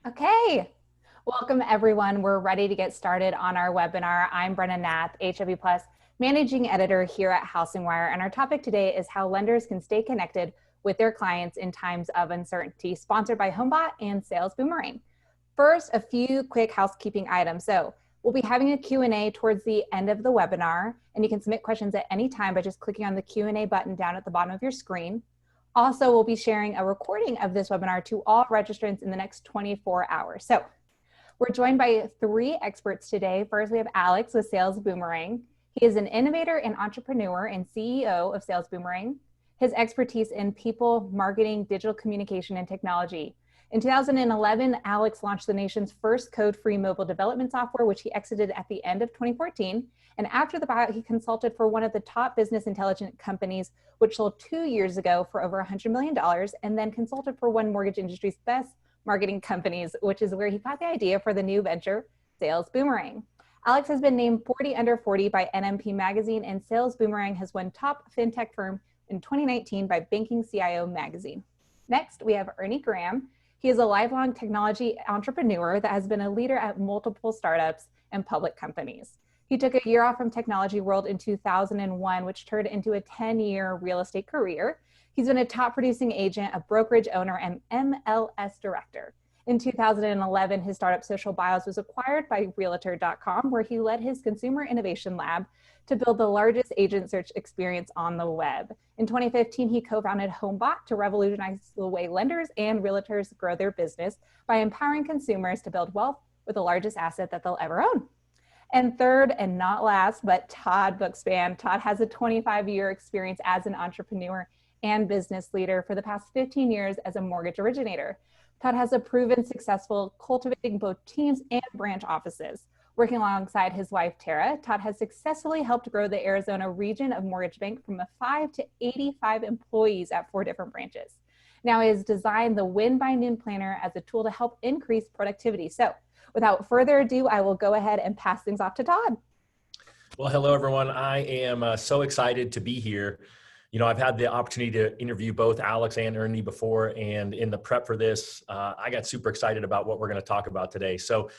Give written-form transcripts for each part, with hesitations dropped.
Okay, welcome everyone. We're ready to get started on our webinar. I'm Brenna Nath, HW Plus Managing Editor here at Housing Wire, and our topic today is how lenders can stay connected with their clients in times of uncertainty, sponsored by Homebot and Sales Boomerang. First, a few quick housekeeping items. So we'll be having a Q&A towards the end of the webinar, and you can submit questions at any time by just clicking on the Q&A button down at the bottom of your screen. Also, we'll be sharing a recording of this webinar to all registrants in the next 24 hours. So we're joined by three experts today. First, we have Alex with Sales Boomerang. He is an innovator and entrepreneur and CEO of Sales Boomerang. His expertise in people, marketing, digital communication, and technology. In 2011, Alex launched the nation's first code-free mobile development software, which he exited at the end of 2014. And after the buyout, he consulted for one of the top business intelligence companies, which sold 2 years ago for over $100 million, and then consulted for one mortgage industry's best marketing companies, which is where he got the idea for the new venture, Sales Boomerang. Alex has been named 40 under 40 by NMP Magazine, and Sales Boomerang has won Top FinTech Firm in 2019 by Banking CIO Magazine. Next, we have Ernie Graham. He is a lifelong technology entrepreneur that has been a leader at multiple startups and public companies. He took a year off from technology world in 2001, which turned into a 10-year real estate career. He's been a top producing agent, a brokerage owner, and MLS director. In 2011, his startup Social Bios was acquired by Realtor.com, where he led his consumer innovation lab to build the largest agent search experience on the web. In 2015, he co-founded Homebot to revolutionize the way lenders and realtors grow their business by empowering consumers to build wealth with the largest asset that they'll ever own. And third, and not last, but Todd Bookspan. Todd has a 25-year experience as an entrepreneur and business leader for the past 15 years as a mortgage originator. Todd has a proven successful cultivating both teams and branch offices. Working alongside his wife, Tara, Todd has successfully helped grow the Arizona region of Mortgage Bank from 5 to 85 employees at 4 different branches. Now he has designed the Win by Noon Planner as a tool to help increase productivity. So without further ado, I will go ahead and pass things off to Todd. Well, hello, everyone. I am so excited to be here. You know, I've had the opportunity to interview both Alex and Ernie before, and in the prep for this, I got super excited about what we're going to talk about today. So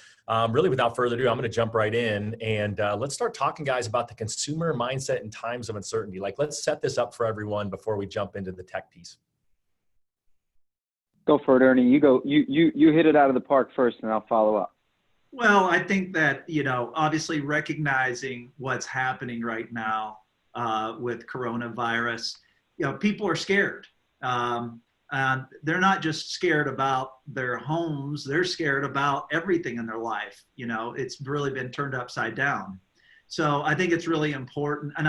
really, without further ado, I'm going to jump right in, and let's start talking, guys, about the consumer mindset in times of uncertainty. Like, let's set this up for everyone before we jump into the tech piece. Go for it, Ernie. You go. You hit it out of the park first, and I'll follow up. Well, I think that, obviously recognizing what's happening right now with coronavirus, people are scared. And they're not just scared about their homes, they're scared about everything in their life. It's really been turned upside down. So I think it's really important. And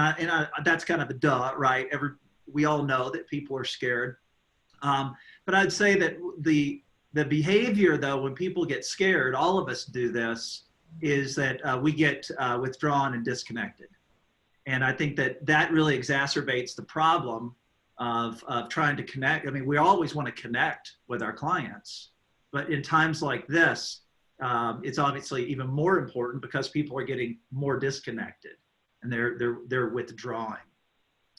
that's kind of a duh, right? We all know that people are scared. But I'd say that the behavior, though, when people get scared, all of us do this, is that we get withdrawn and disconnected. And I think that really exacerbates the problem of trying to connect. I mean, we always want to connect with our clients, but in times like this, it's obviously even more important because people are getting more disconnected and they're withdrawing.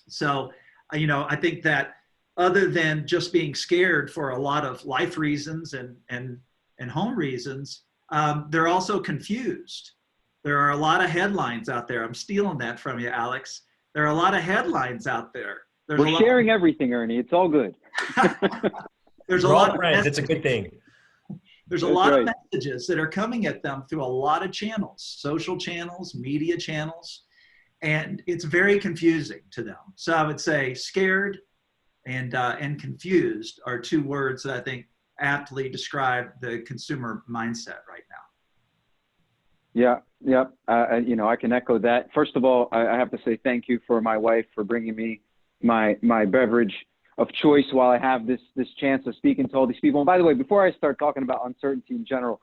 So, I think that other than just being scared for a lot of life reasons and home reasons, they're also confused. There are a lot of headlines out there. I'm stealing that from you, Alex. There are a lot of headlines out there. We're sharing everything, Ernie. It's all good. There's a lot of friends. It's a good thing. There's a lot of messages that are coming at them through a lot of channels, social channels, media channels, and it's very confusing to them. So I would say scared and confused are 2 words that I think aptly describe the consumer mindset right now. Yeah. I can echo that. First of all, I have to say thank you for my wife for bringing me my beverage of choice while I have this chance of speaking to all these people. And by the way, before I start talking about uncertainty in general,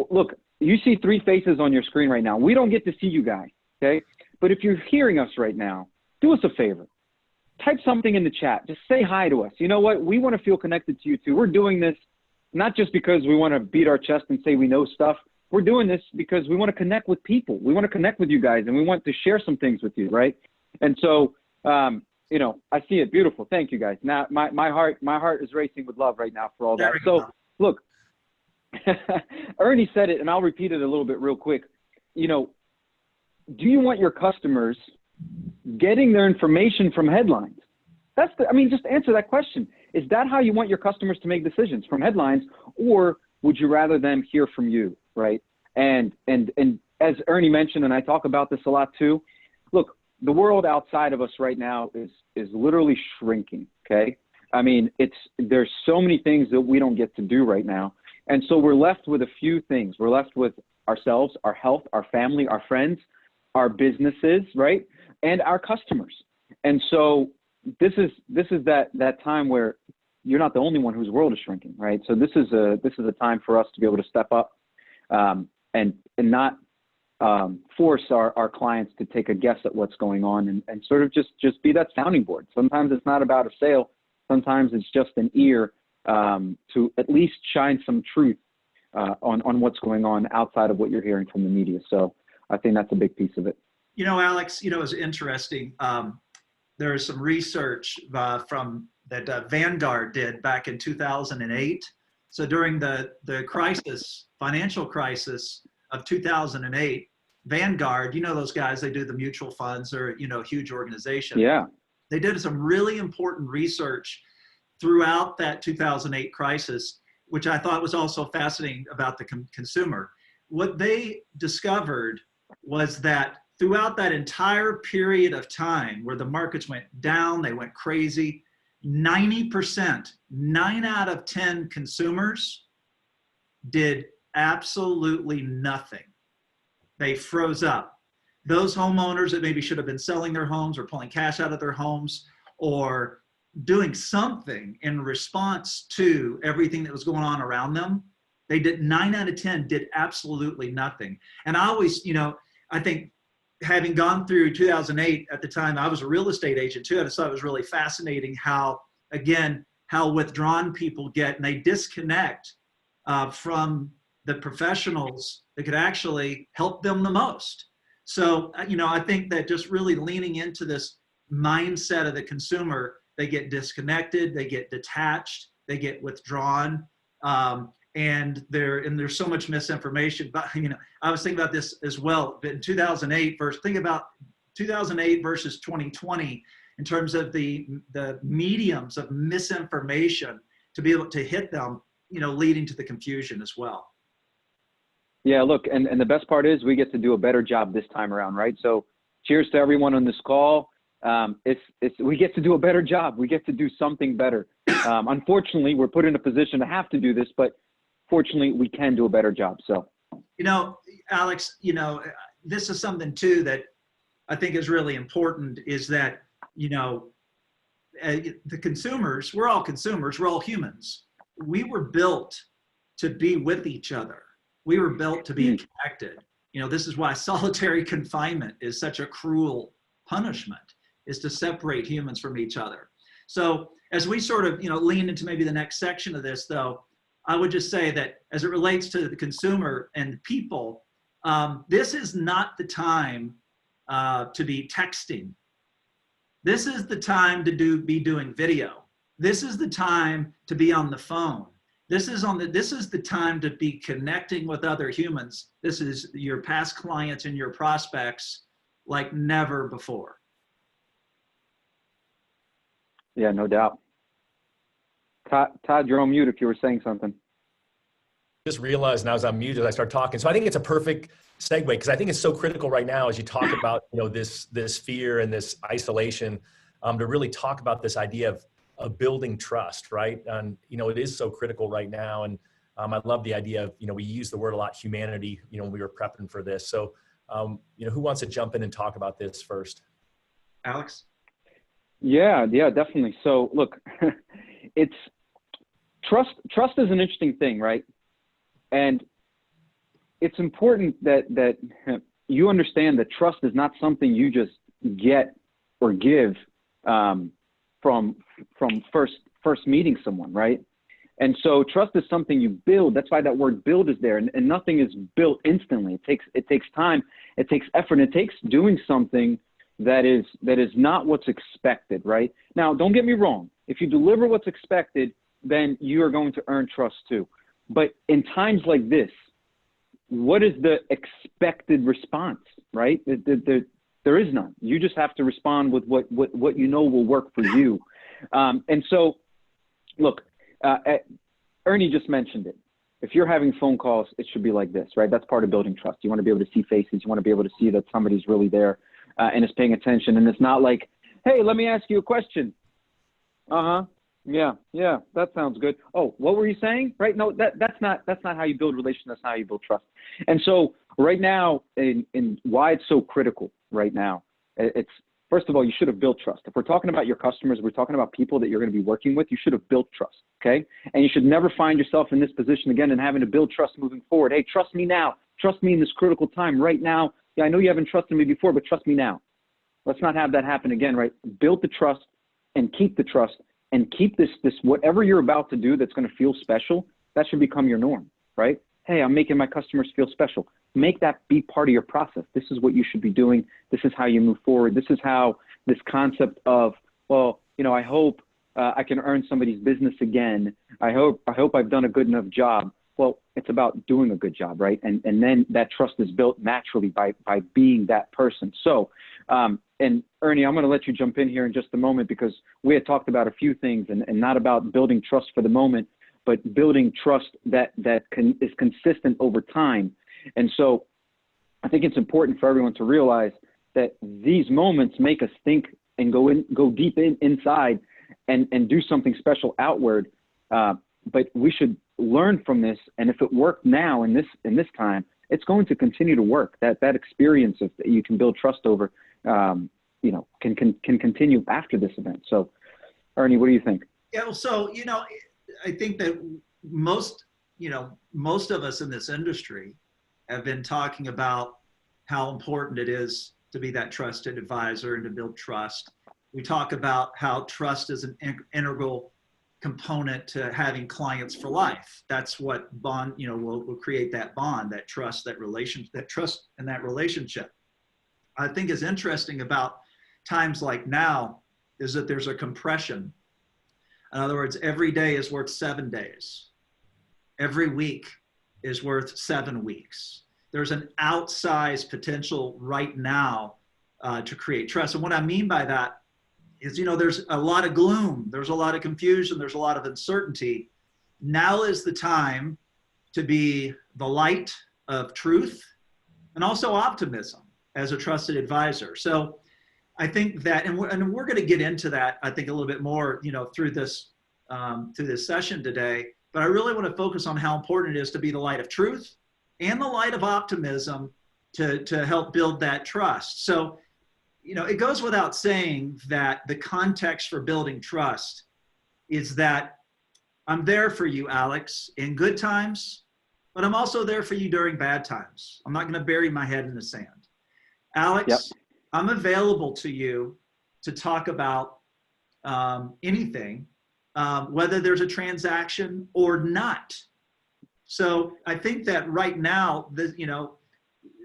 look, you see 3 faces on your screen right now. We don't get to see you guys, okay? But if you're hearing us right now, do us a favor. Type something in the chat. Just say hi to us. You know what? We want to feel connected to you too. We're doing this not just because we want to beat our chest and say we know stuff. We're doing this because we want to connect with people. We want to connect with you guys, and we want to share some things with you, right? And so, I see it. Beautiful. Thank you, guys. Now, my heart is racing with love right now for all that. So, look, Ernie said it, and I'll repeat it a little bit real quick. You know, do you want your customers getting their information from headlines? Just answer that question. Is that how you want your customers to make decisions, from headlines, or would you rather them hear from you, right? And as Ernie mentioned, and I talk about this a lot too, look, the world outside of us right now is literally shrinking, okay? I mean, there's so many things that we don't get to do right now. And so we're left with a few things. We're left with ourselves, our health, our family, our friends, our businesses, right? And our customers. And so this is that time where you're not the only one whose world is shrinking, right? So this is a time for us to be able to step up and not force our clients to take a guess at what's going on and sort of just be that sounding board. Sometimes it's not about a sale. Sometimes it's just an ear to at least shine some truth on what's going on outside of what you're hearing from the media. So I think that's a big piece of it. You know, Alex, it's interesting. There is some research from that Vanguard did back in 2008. So during the financial crisis of 2008, Vanguard, those guys, they do the mutual funds, or, huge organization. Yeah. They did some really important research throughout that 2008 crisis, which I thought was also fascinating about the consumer. What they discovered was that throughout that entire period of time where the markets went down, they went crazy, 90%, 9 out of 10 consumers did absolutely nothing. They froze up. Those homeowners that maybe should have been selling their homes or pulling cash out of their homes or doing something in response to everything that was going on around them, 9 out of 10 did absolutely nothing. And I always, I think having gone through 2008 at the time, I was a real estate agent too. I just thought it was really fascinating how withdrawn people get, and they disconnect from the professionals that could actually help them the most. So, I think that just really leaning into this mindset of the consumer, they get disconnected, they get detached, they get withdrawn, and there's so much misinformation. But I was thinking about this as well. But in 2008 versus 2020, in terms of the mediums of misinformation to be able to hit them, leading to the confusion as well. Yeah, look, and the best part is we get to do a better job this time around, right? So cheers to everyone on this call. We get to do a better job. We get to do something better. Unfortunately, we're put in a position to have to do this, but fortunately, we can do a better job. So, Alex, this is something too that I think is really important, is that, the consumers, we're all consumers, we're all humans. We were built to be with each other. We were built to be connected. This is why solitary confinement is such a cruel punishment, is to separate humans from each other. So as we sort of, lean into maybe the next section of this, though, I would just say that as it relates to the consumer and people, this is not the time to be texting. This is the time to be doing video. This is the time to be on the phone. This is the time to be connecting with other humans. This is your past clients and your prospects like never before. Yeah, no doubt. Todd, you're on mute if you were saying something. Just realized now as I'm muted, I start talking. So I think it's a perfect segue, because I think it's so critical right now as you talk about, this fear and this isolation, to really talk about this idea of building trust, right? And, it is so critical right now. And I love the idea of, we use the word a lot, humanity, when we were prepping for this. So, who wants to jump in and talk about this first? Alex? Yeah, definitely. So look, it's trust is an interesting thing, right? And it's important that you understand that trust is not something you just get or give from first meeting someone, right? And so trust is something you build. That's why that word build is there. And nothing is built instantly. It takes time, it takes effort, it takes doing something that is not what's expected, right? Now, don't get me wrong. If you deliver what's expected, then you are going to earn trust too. But in times like this, what is the expected response, right? There is none. You just have to respond with what you know will work for you. And so, look, Ernie just mentioned it. If you're having phone calls, it should be like this, right? That's part of building trust. You want to be able to see faces. You want to be able to see that somebody's really there and is paying attention. And it's not like, hey, let me ask you a question. Yeah, that sounds good. Oh, what were you saying? Right? No, that's not how you build relations. That's not how you build trust. And so right now, in why it's so critical right now, it's, first of all, you should have built trust. If we're talking about your customers, we're talking about people that you're going to be working with, you should have built trust, okay? And you should never find yourself in this position again and having to build trust moving forward. Hey, trust me now. Trust me in this critical time right now. Yeah, I know you haven't trusted me before, but trust me now. Let's not have that happen again, right? Build the trust and keep the trust and keep this whatever you're about to do that's going to feel special, that should become your norm, right? Hey, I'm making my customers feel special. Make that be part of your process. This is what you should be doing. This is how you move forward. This is how this concept of, well, I hope I can earn somebody's business again. I hope I've done a good enough job. Well, it's about doing a good job, right? And then that trust is built naturally by being that person. So, and Ernie, I'm going to let you jump in here in just a moment because we had talked about a few things and not about building trust for the moment, but building trust that is consistent over time. And so I think it's important for everyone to realize that these moments make us think and go deep inside and do something special outward. But we should learn from this. And if it worked now in this time, it's going to continue to work. That experience of that you can build trust over, can continue after this event. So, Ernie, what do you think? Yeah. So, I think that most of us in this industry have been talking about how important it is to be that trusted advisor and to build trust. We talk about how trust is an integral component to having clients for life. That's what bond, will create that bond, that trust, that trust in that relationship. I think is interesting about times like now is that there's a compression. In other words, every day is worth 7 days. Every week is worth 7 weeks. There's an outsized potential right now to create trust. And what I mean by that is, there's a lot of gloom, there's a lot of confusion, there's a lot of uncertainty. Now is the time to be the light of truth and also optimism as a trusted advisor. So I think that, and we're going to get into that, I think, a little bit more, through this session today. But I really want to focus on how important it is to be the light of truth and the light of optimism to help build that trust. So, it goes without saying that the context for building trust is that I'm there for you, Alex, in good times, but I'm also there for you during bad times. I'm not going to bury my head in the sand. Alex, yep. I'm available to you to talk about anything, whether there's a transaction or not. So I think that right now,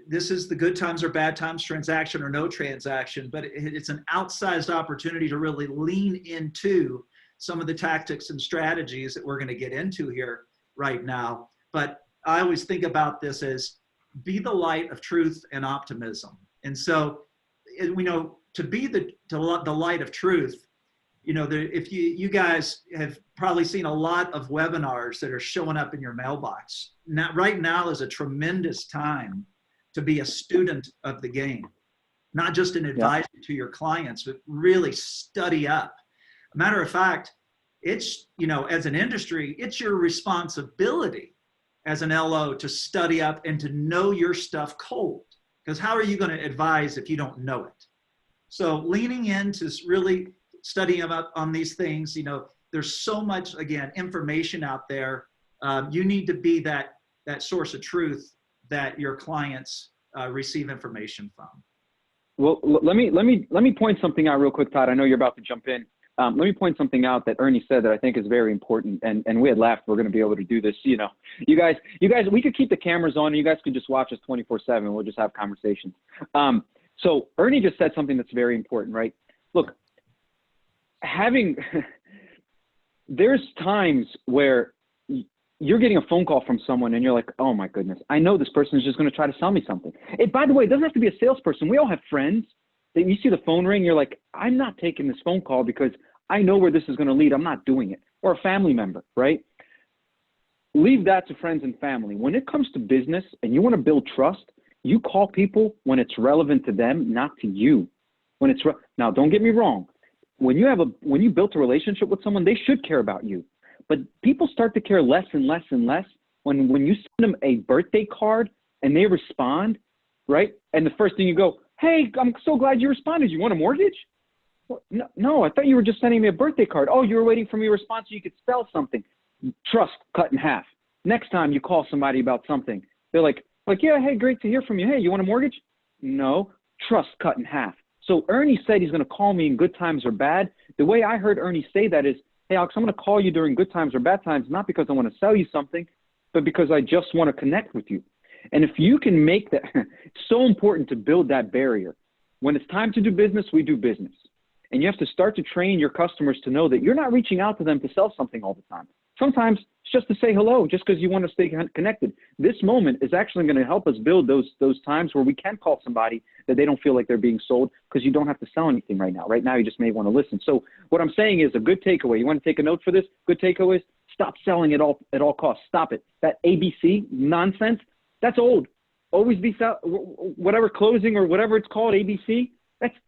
this is the good times or bad times, transaction or no transaction, but it's an outsized opportunity to really lean into some of the tactics and strategies that we're going to get into here right now. But I always think about this as be the light of truth and optimism. And so, to be the light of truth, if you guys have probably seen a lot of webinars that are showing up in your mailbox. Now, right now is a tremendous time to be a student of the game, not just an advisor to your clients, but really study up. A matter of fact, it's, as an industry, it's your responsibility as an LO to study up and to know your stuff cold. Because how are you going to advise if you don't know it? So leaning into really studying about on these things, there's so much, again, information out there. You need to be that source of truth that your clients receive information from. Well, let me point something out real quick, Todd. I know you're about to jump in. Let me point something out that Ernie said that I think is very important. And we had laughed, we're going to be able to do this. You guys, we could keep the cameras on and you guys could just watch us 24/7. We'll just have conversations. So Ernie just said something that's very important, right? Look, there's times where you're getting a phone call from someone and you're like, oh my goodness, I know this person is just going to try to sell me something. By the way, it doesn't have to be a salesperson. We all have friends that you see the phone ring. You're like, I'm not taking this phone call because I know where this is going to lead. I'm not doing it. Or a family member, right? Leave that to friends and family. When it comes to business and you want to build trust, you call people when it's relevant to them, not to you. Now, don't get me wrong. When you built a relationship with someone, they should care about you. But people start to care less and less and less when you send them a birthday card and they respond, right? And the first thing you go, hey, I'm so glad you responded. You want a mortgage? Well, no, I thought you were just sending me a birthday card. Oh, you were waiting for me to respond so you could sell something. Trust cut in half. Next time you call somebody about something, they're like, yeah, hey, great to hear from you. Hey, you want a mortgage? No, trust cut in half. So Ernie said he's going to call me in good times or bad. The way I heard Ernie say that is, hey, Alex, I'm going to call you during good times or bad times, not because I want to sell you something, but because I just want to connect with you. And if you can make that, it's so important to build that barrier. When it's time to do business, we do business. And you have to start to train your customers to know that you're not reaching out to them to sell something all the time. Sometimes it's just to say hello, just because you want to stay connected. This moment is actually going to help us build those times where we can call somebody that they don't feel like they're being sold, because you don't have to sell anything right now. Right now, you just may want to listen. So what I'm saying is a good takeaway. You want to take a note for this? Good takeaway is stop selling at all costs. Stop it. That ABC nonsense, that's old. Always be whatever closing or whatever it's called, ABC.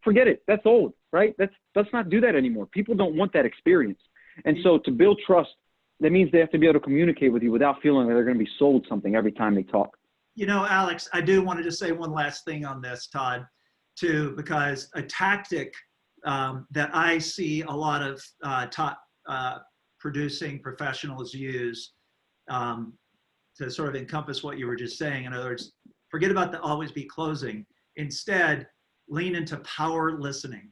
Forget it. That's old, right? Let's not do that anymore. People don't want that experience. And so to build trust, that means they have to be able to communicate with you without feeling like they're going to be sold something every time they talk. You know, Alex, I do want to just say one last thing on this, Todd, too, because a tactic that I see a lot of top producing professionals use to sort of encompass what you were just saying. In other words, forget about the always be closing. Instead, lean into power listening.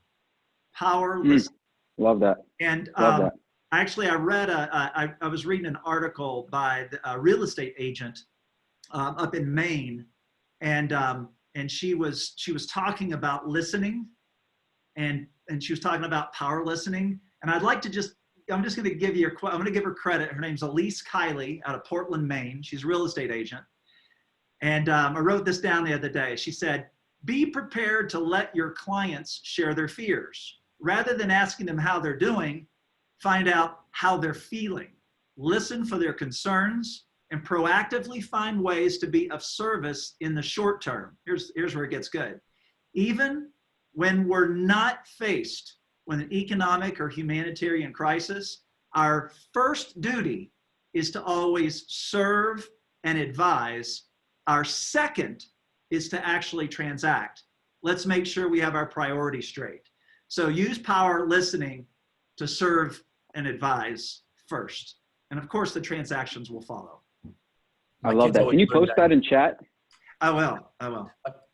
Power listening. Love that. And Love that. actually, I read I was reading an article by a real estate agent up in Maine, and she was talking about listening, and she was talking about power listening. And I'd like to I'm just going to give you I'm going to give her credit. Her name's Elise Kiley out of Portland, Maine. She's a real estate agent, and I wrote this down the other day. She said, "Be prepared to let your clients share their fears, rather than asking them how they're doing. Find out how they're feeling. Listen for their concerns, and proactively find ways to be of service in the short term." Here's where it gets good. Even when we're not faced with an economic or humanitarian crisis, our first duty is to always serve and advise. Our second is to actually transact. Let's make sure we have our priorities straight. So use power listening to serve and advise first. And of course, the transactions will follow. I love that. Can you post that in chat? I will.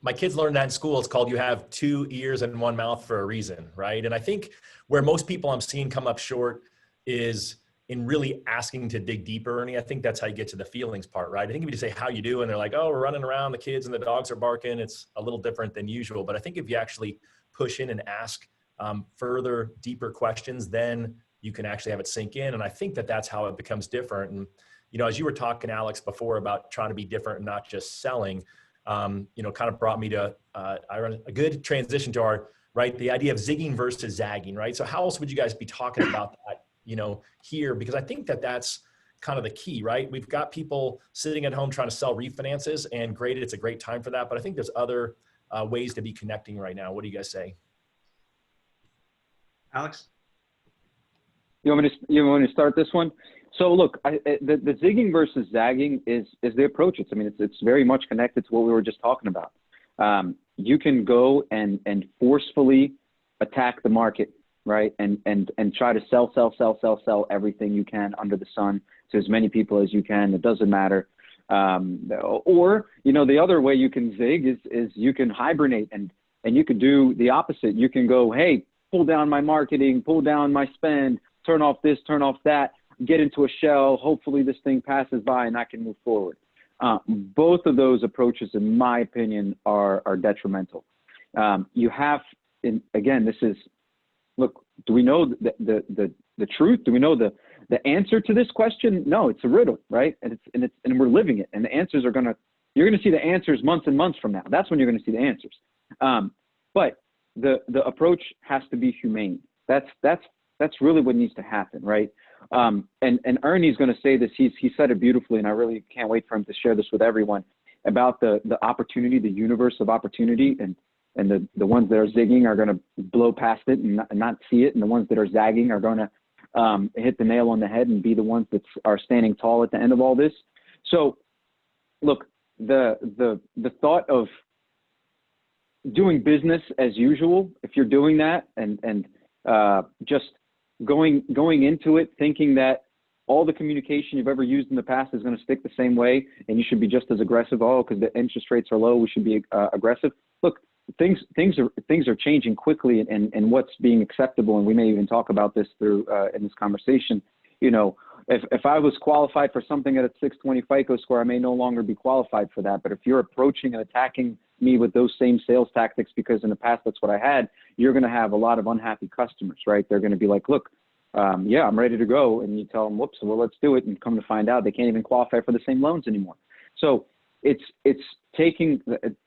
My kids learned that in school. It's called you have 2 ears and 1 mouth for a reason, right? And I think where most people I'm seeing come up short is in really asking to dig deeper, Ernie. I think that's how you get to the feelings part, right? I think if you just say, how you do? And they're like, oh, we're running around, the kids and the dogs are barking. It's a little different than usual. But I think if you actually push in and ask further, deeper questions, then you can actually have it sink in. And I think that that's how it becomes different. And, you know, as you were talking, Alex, before about trying to be different and not just selling, you know, kind of brought me to a good transition to our, right, the idea of zigging versus zagging, right? So how else would you guys be talking about that, you know, here? Because I think that that's kind of the key, right? We've got people sitting at home trying to sell refinances, and great, it's a great time for that. But I think there's other ways to be connecting right now. What do you guys say? Alex? You want me to start this one? So look, the zigging versus zagging is the approach. It's very much connected to what we were just talking about. You can go and forcefully attack the market, right? And try to sell everything you can under the sun to as many people as you can. It doesn't matter. Or, you know, the other way you can zig is you can hibernate and you could do the opposite. You can go, hey, pull down my marketing, pull down my spend, turn off this, turn off that, get into a shell. Hopefully this thing passes by and I can move forward. Both of those approaches, in my opinion, are detrimental. You have, again, this is, look, do we know the truth? Do we know the answer to this question, no, it's a riddle, right? And we're living it. And the answers you're going to see the answers months and months from now. That's when you're going to see the answers. But the approach has to be humane. That's really what needs to happen, right? And Ernie's going to say this. He said it beautifully, and I really can't wait for him to share this with everyone about the opportunity, the universe of opportunity, and the ones that are zigging are going to blow past it and not see it, and the ones that are zagging are going to hit the nail on the head and be the ones that are standing tall at the end of all this. So, look, the thought of doing business as usual, if you're doing that, and just going into it thinking that all the communication you've ever used in the past is going to stick the same way, and you should be just as aggressive. Oh, because the interest rates are low, we should be aggressive. Look, things are changing quickly, and what's being acceptable, and we may even talk about this through in this conversation. You know, if I was qualified for something at a 620 FICO score, I may no longer be qualified for that. But if you're approaching and attacking me with those same sales tactics because in the past that's what I had, you're going to have a lot of unhappy customers, right? They're going to be like, look, yeah, I'm ready to go. And you tell them, whoops, well, let's do it. And come to find out they can't even qualify for the same loans anymore. So it's taking,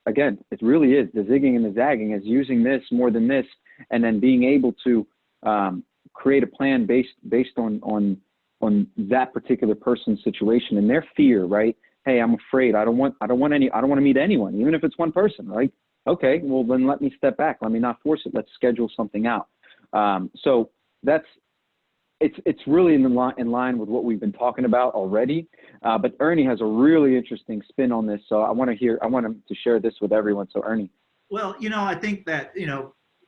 again, it really is the zigging and the zagging, is using this more than this, and then being able to create a plan based on that particular person's situation and their fear, right? Hey, I'm afraid. I don't want to meet anyone, even if it's one person, right? Okay, well then let me step back. Let me not force it. Let's schedule something out. So it's really in line with what we've been talking about already. But Ernie has a really interesting spin on this. So I want him to share this with everyone. So Ernie. Well, I think that,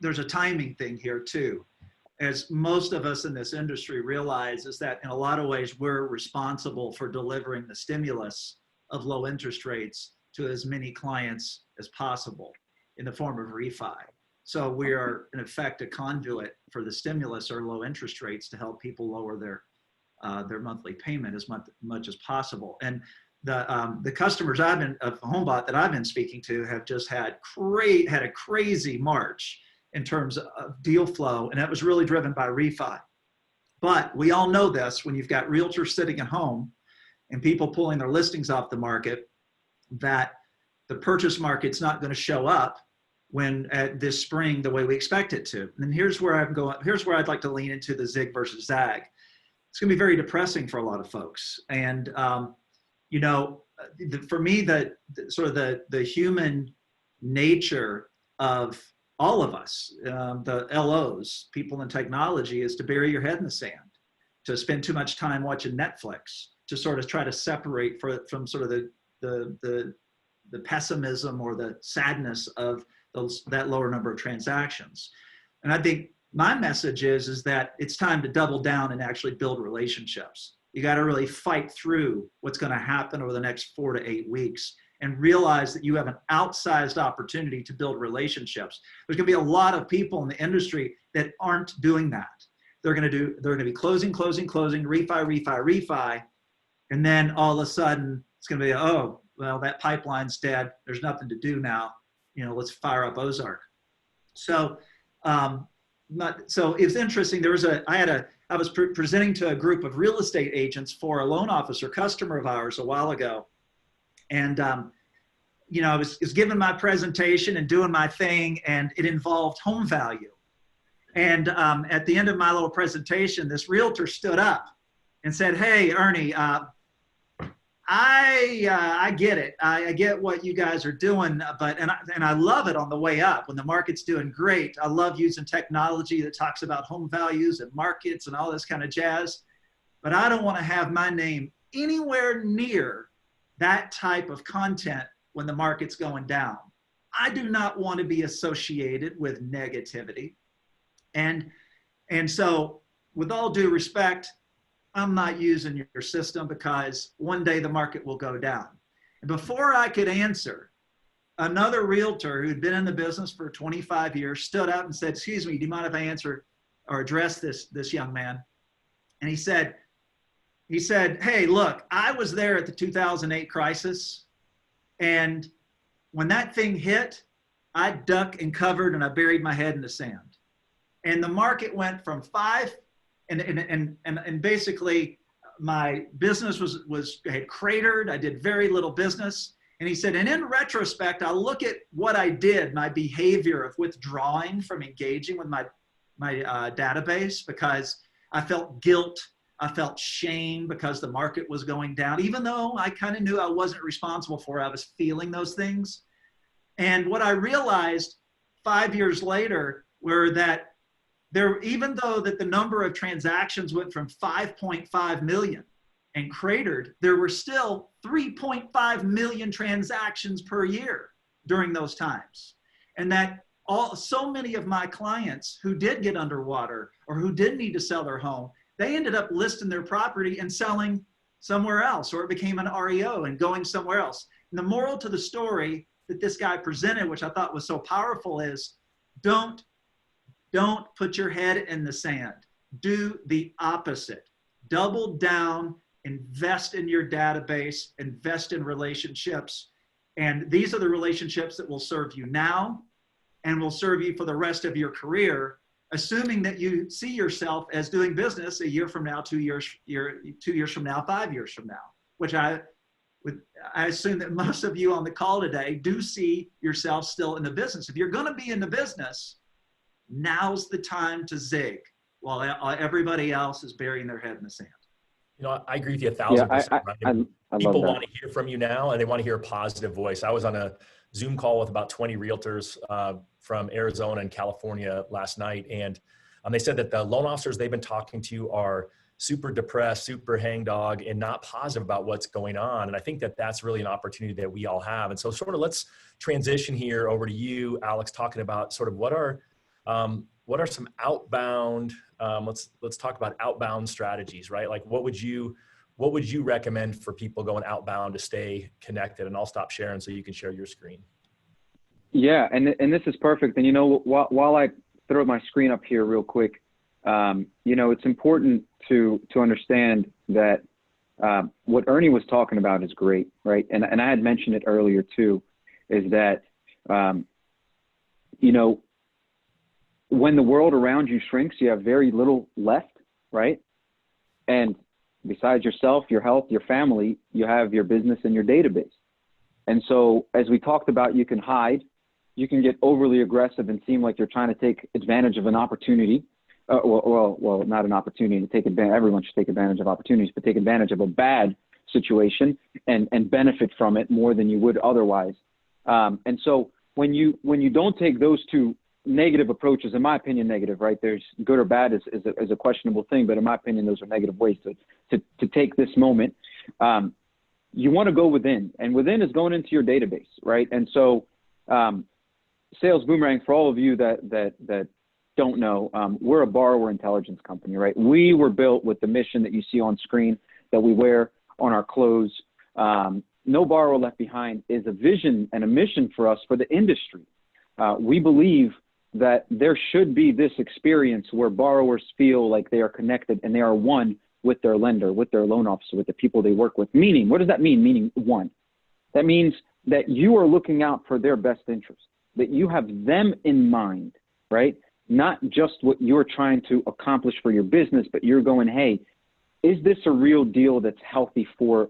there's a timing thing here too. As most of us in this industry realize, is that in a lot of ways, we're responsible for delivering the stimulus of low interest rates to as many clients as possible in the form of refi. So we are, in effect, a conduit for the stimulus or low interest rates to help people lower their monthly payment as much as possible. And the customers of Homebot that I've been speaking to have just had a crazy March in terms of deal flow, and that was really driven by refi. But we all know this, when you've got realtors sitting at home and people pulling their listings off the market, that the purchase market's not going to show up when this spring the way we expect it to. And here's where I'd like to lean into the zig versus zag. It's going to be very depressing for a lot of folks. And for me, the human nature of all of us, the LOs, people in technology, is to bury your head in the sand, to spend too much time watching Netflix, to sort of try to separate from sort of the pessimism or the sadness of that lower number of transactions. And I think my message is that it's time to double down and actually build relationships. You got to really fight through what's going to happen over the next 4 to 8 weeks and realize that you have an outsized opportunity to build relationships. There's going to be a lot of people in the industry that aren't doing that. They're going to be closing, refi. And then all of a sudden it's going to be, oh, well, that pipeline's dead. There's nothing to do now. Let's fire up Ozark. So, so it's interesting. I was presenting to a group of real estate agents for a loan officer customer of ours a while ago. And, I was giving my presentation and doing my thing, and it involved home value. And at the end of my little presentation, this realtor stood up and said, "Hey, Ernie, I get it. I get what you guys are doing, and I love it on the way up when the market's doing great. I love using technology that talks about home values and markets and all this kind of jazz. But I don't want to have my name anywhere near that type of content when the market's going down. I do not want to be associated with negativity. And so, with all due respect, I'm not using your system because one day the market will go down." And before I could answer, another realtor who'd been in the business for 25 years stood up and said, "Excuse me, do you mind if I answer or address this young man?" And he said, "Hey, look, I was there at the 2008 crisis. And when that thing hit, I ducked and covered and I buried my head in the sand. And the market went from 5 And basically my business had cratered. I did very little business. And he said, and in retrospect, I'll look at what I did, my behavior of withdrawing from engaging with my database, because I felt guilt. I felt shame because the market was going down, even though I kind of knew I wasn't responsible for it. I was feeling those things. And what I realized 5 years later were that even though that the number of transactions went from 5.5 million and cratered, there were still 3.5 million transactions per year during those times. And that so many of my clients who did get underwater or who did need to sell their home, they ended up listing their property and selling somewhere else, or it became an REO and going somewhere else. And the moral to the story that this guy presented, which I thought was so powerful, is don't put your head in the sand. Do the opposite. Double down, invest in your database, invest in relationships. And these are the relationships that will serve you now and will serve you for the rest of your career, assuming that you see yourself as doing business a year from now, 2 years from now, 5 years from now, which I assume that most of you on the call today do see yourself still in the business. If you're going to be in the business, now's the time to zig while everybody else is burying their head in the sand. You know, I agree with you 1,000%. Right? I People love want to hear from you now, and they want to hear a positive voice. I was on a Zoom call with about 20 realtors from Arizona and California last night, and they said that the loan officers they've been talking to are super depressed, super hangdog, and not positive about what's going on. And I think that that's really an opportunity that we all have. And so sort of let's transition here over to you, Alex, talking about sort of what are some outbound, let's talk about outbound strategies, right? Like what would you recommend for people going outbound to stay connected? And I'll stop sharing so you can share your screen. Yeah, and this is perfect. And, you know, while I throw my screen up here real quick, you know, it's important to understand that what Ernie was talking about is great, right? And I had mentioned it earlier too, is that, you know, when the world around you shrinks, you have very little left, right? And besides yourself, your health, your family, you have your business and your database. And so as we talked about, you can hide, you can get overly aggressive and seem like you're trying to take advantage of an opportunity. Well, not an opportunity to take advantage. Everyone should take advantage of opportunities, but take advantage of a bad situation and benefit from it more than you would otherwise. And so when you don't take those two negative approaches, in my opinion, negative, right? There's good or bad is a questionable thing, but in my opinion, those are negative ways to take this moment. You want to go within, and within is going into your database, right? And so Sales Boomerang, for all of you that don't know, we're a borrower intelligence company, right? We were built with the mission that you see on screen that we wear on our clothes. No Borrower Left Behind is a vision and a mission for us for the industry. We believe that there should be this experience where borrowers feel like they are connected and they are one with their lender, with their loan officer, with the people they work with. Meaning, what does that mean? Meaning one. That means that you are looking out for their best interest, that you have them in mind, right? Not just what you're trying to accomplish for your business, but you're going, hey, is this a real deal that's healthy for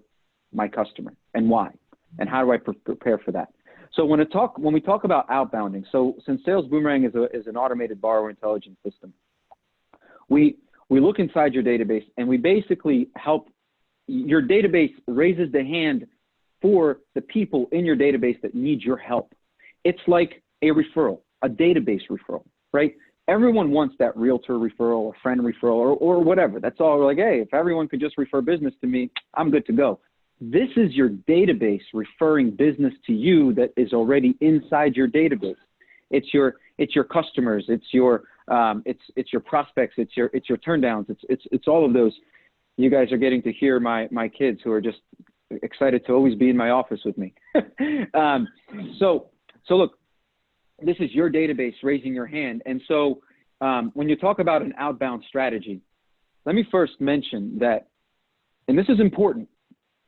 my customer, and why? And how do I prepare for that? So when we talk about outbounding, so since Sales Boomerang is an automated borrower intelligence system, we look inside your database and we basically help your database raises the hand for the people in your database that need your help. It's like a referral, a database referral, right? Everyone wants that realtor referral or friend referral or whatever. That's all. We're like, hey, if everyone could just refer business to me, I'm good to go. This is your database referring business to you that is already inside your database. It's your customers. It's your prospects. It's your turndowns. It's all of those. You guys are getting to hear my kids who are just excited to always be in my office with me. So look, this is your database raising your hand. And so when you talk about an outbound strategy, let me first mention that, and this is important,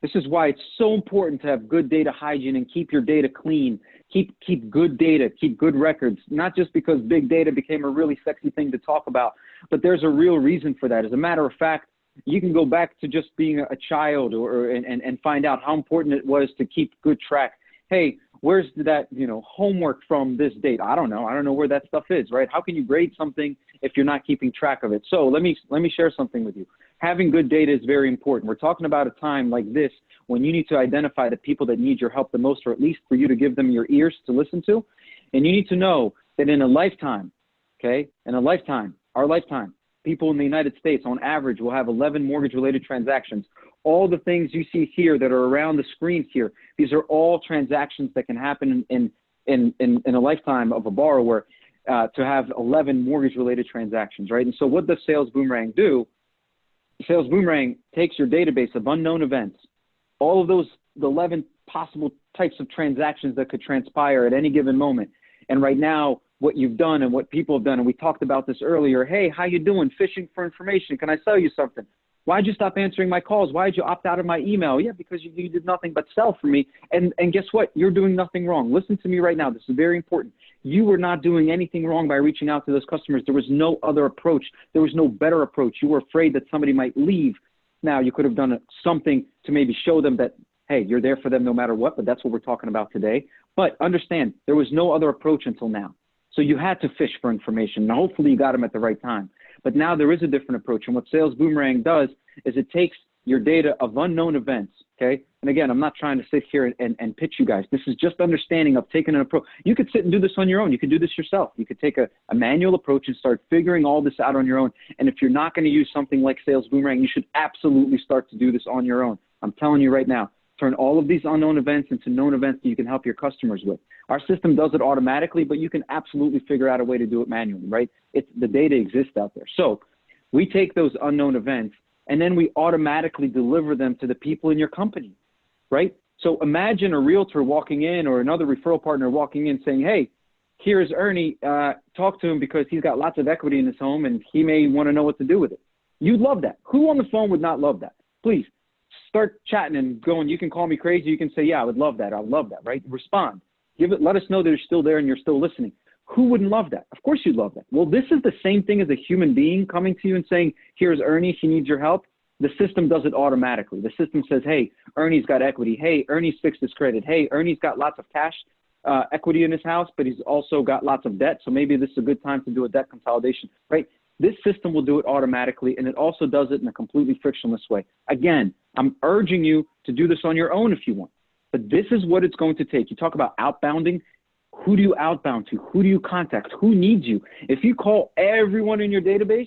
This is why it's so important to have good data hygiene and keep your data clean. Keep good data, keep good records, not just because big data became a really sexy thing to talk about, but there's a real reason for that. As a matter of fact, you can go back to just being a child and find out how important it was to keep good track. Hey, where's that, homework from this date? I don't know where that stuff is, right? How can you grade something if you're not keeping track of it? So let me share something with you. Having good data is very important. We're talking about a time like this when you need to identify the people that need your help the most, or at least for you to give them your ears to listen to. And you need to know that in a lifetime, our lifetime, people in the United States on average will have 11 mortgage-related transactions. All the things you see here that are around the screens here, these are all transactions that can happen in a lifetime of a borrower to have 11 mortgage-related transactions, right? And so what does Sales Boomerang do? Sales Boomerang takes your database of unknown events, all of those 11 possible types of transactions that could transpire at any given moment. And right now, what you've done and what people have done, and we talked about this earlier, hey, how you doing? Fishing for information. Can I sell you something? Why'd you stop answering my calls? Why'd you opt out of my email? Yeah, because you did nothing but sell for me. And guess what? You're doing nothing wrong. Listen to me right now. This is very important. You were not doing anything wrong by reaching out to those customers. There was no other approach. There was no better approach. You were afraid that somebody might leave. Now, you could have done something to maybe show them that, hey, you're there for them no matter what, but that's what we're talking about today. But understand, there was no other approach until now. So you had to fish for information. Now, hopefully you got them at the right time. But now there is a different approach. And what Sales Boomerang does is it takes your data of unknown events, okay? And again, I'm not trying to sit here and pitch you guys. This is just understanding of taking an approach. You could sit and do this on your own. You could do this yourself. You could take a manual approach and start figuring all this out on your own. And if you're not going to use something like Sales Boomerang, you should absolutely start to do this on your own. I'm telling you right now, turn all of these unknown events into known events that you can help your customers with. Our system does it automatically, but you can absolutely figure out a way to do it manually, right? The data exists out there. So we take those unknown events and then we automatically deliver them to the people in your company, right? So imagine a realtor walking in or another referral partner walking in saying, hey, here's Ernie, talk to him because he's got lots of equity in his home and he may want to know what to do with it. You'd love that. Who on the phone would not love that? Please start chatting and going, you can call me crazy. You can say, yeah, I would love that. I would love that, right? Respond. Let us know that you're still there and you're still listening. Who wouldn't love that? Of course you'd love that. Well, this is the same thing as a human being coming to you and saying, here's Ernie, he needs your help. The system does it automatically. The system says, hey, Ernie's got equity. Hey, Ernie's fixed his credit. Hey, Ernie's got lots of cash equity in his house, but he's also got lots of debt. So maybe this is a good time to do a debt consolidation, right? This system will do it automatically, and it also does it in a completely frictionless way. Again, I'm urging you to do this on your own if you want, but this is what it's going to take. You talk about outbounding. Who do you outbound to? Who do you contact? Who needs you? If you call everyone in your database,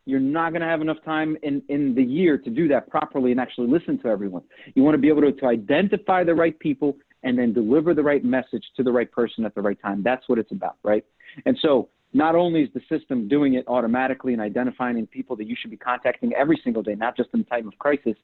you're not going to have enough time in the year to do that properly and actually listen to everyone. You want to be able to identify the right people and then deliver the right message to the right person at the right time. That's what it's about, right? And so not only is the system doing it automatically and identifying people that you should be contacting every single day, not just in time of crisis,